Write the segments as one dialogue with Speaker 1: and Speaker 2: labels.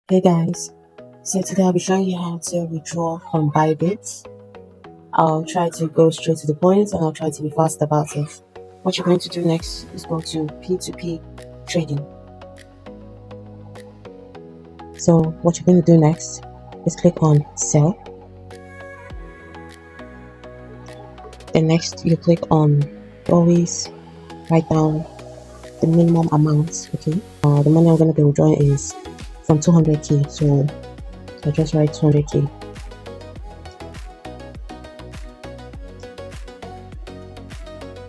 Speaker 1: Hey guys, so today I'll be showing you how to withdraw from Bybit. I'll try to go straight to the point and I'll try to be fast about it. What you're going to do next is go to P2P trading. So what you're going to do next is click on sell. Then next you click on always write down the minimum amount. Okay, the money I'm going to be withdrawing is from 200k, so I just write 200k.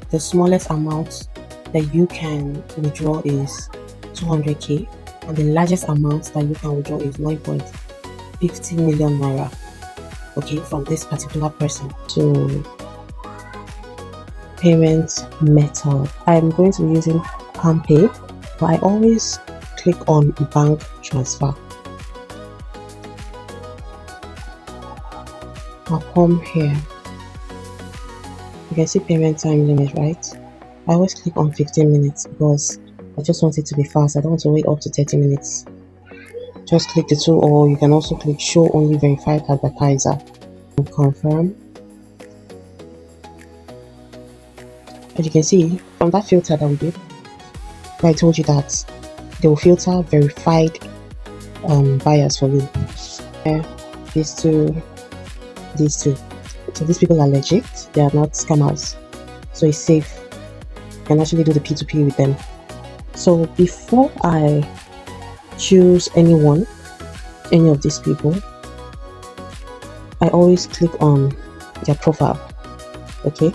Speaker 1: The smallest amount that you can withdraw is 200k, and the largest amount that you can withdraw is 9.50 million naira. Okay, from this particular person. So payment method, I'm going to be using PalmPay, but I always click on bank transfer. I'll come here. You can see payment time limit, right? I always click on 15 minutes because I just want it to be fast. I don't want to wait up to 30 minutes. Just click the two, or you can also click show only verified advertiser and confirm. As you can see from that filter that we did, I told you that they will filter verified buyers for you. These two. So these people are legit, they are not scammers, so it's safe. You can actually do the P2P with them. So before I choose any of these people, I always click on their profile. Okay,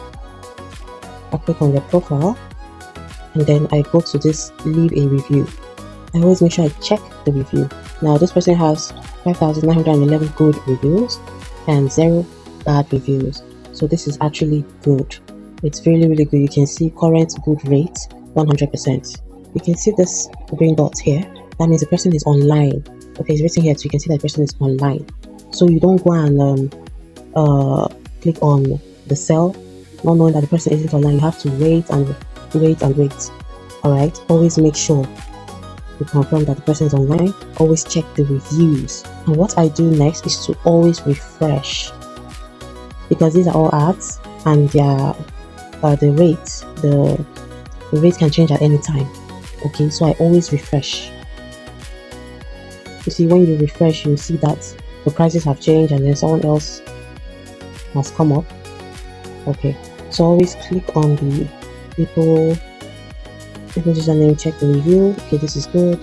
Speaker 1: I click on their profile and then I go to this leave a review. I always make sure I check the review. Now this person has 5,911 good reviews and 0 bad reviews, so this is actually good. It's really good. You can see current good rate 100%. You can see this green dot here, that means the person is online. Okay, it's written here, so you can see that the person is online. So you don't go and click on the sell not knowing that the person isn't online. You have to wait and wait. All right, always make sure you confirm that the person is online. Always check the reviews. And what I do next is to always refresh, because these are all ads and their the rate can change at any time. Okay, so I always refresh. You see, when you refresh, you see that the prices have changed and then someone else has come up. Okay, so always click on the people username, check the review. Okay, this is good,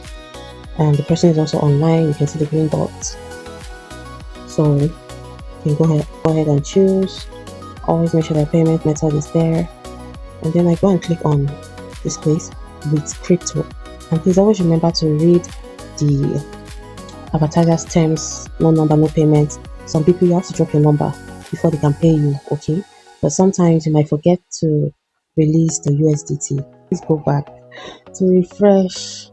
Speaker 1: and the person is also online. You can see the green dots, so you can go ahead and choose. Always make sure that payment method is there, and then I go and click on this place with crypto. And please always remember to read the advertiser's terms. No number, no payment. Some people, you have to drop your number before they can pay you. Okay, but sometimes you might forget to release the USDT. Please go back to refresh,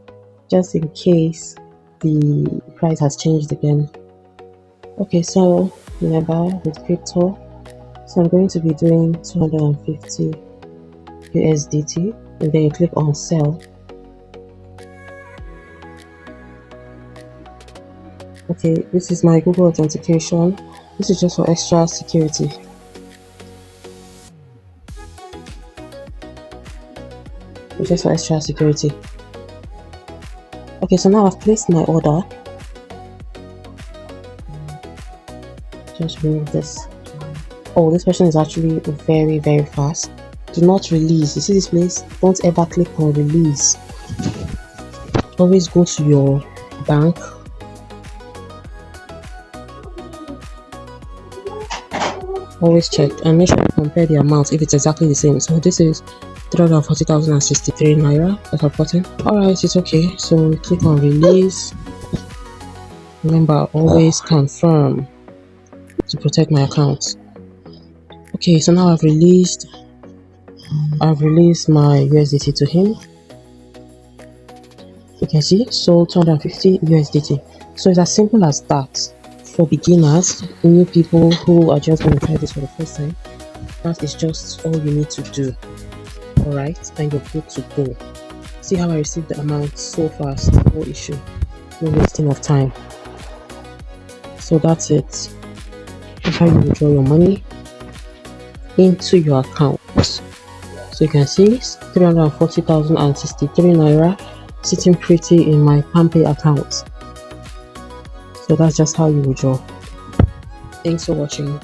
Speaker 1: just in case the price has changed again. Okay, so remember with crypto, so I'm going to be doing 250 USDT, and then you click on sell. Okay, this is my Google authentication. This is just for extra security. It's just for extra security. Okay, so now I've placed my order. Just remove this. Oh, this person is actually very fast. Do not release. You see this place? Don't ever click on release. Always go to your bank. Always check and make sure you compare the amount if it's exactly the same. So this is 340,063 naira that I've gotten. Alright, it's okay. So click on release. Remember, always confirm to protect my account. Okay, so now I've released my USDT to him. You can see, so 250 USDT. So it's as simple as that. For beginners, new people who are just going to try this for the first time, that is just all you need to do. Alright, and you're good to go. See how I received the amount so fast, no issue, no wasting of time. So that's it. That's how you withdraw your money into your account. So you can see 340,063 naira sitting pretty in my PalmPay account. So that's just how you withdraw. Thanks for watching.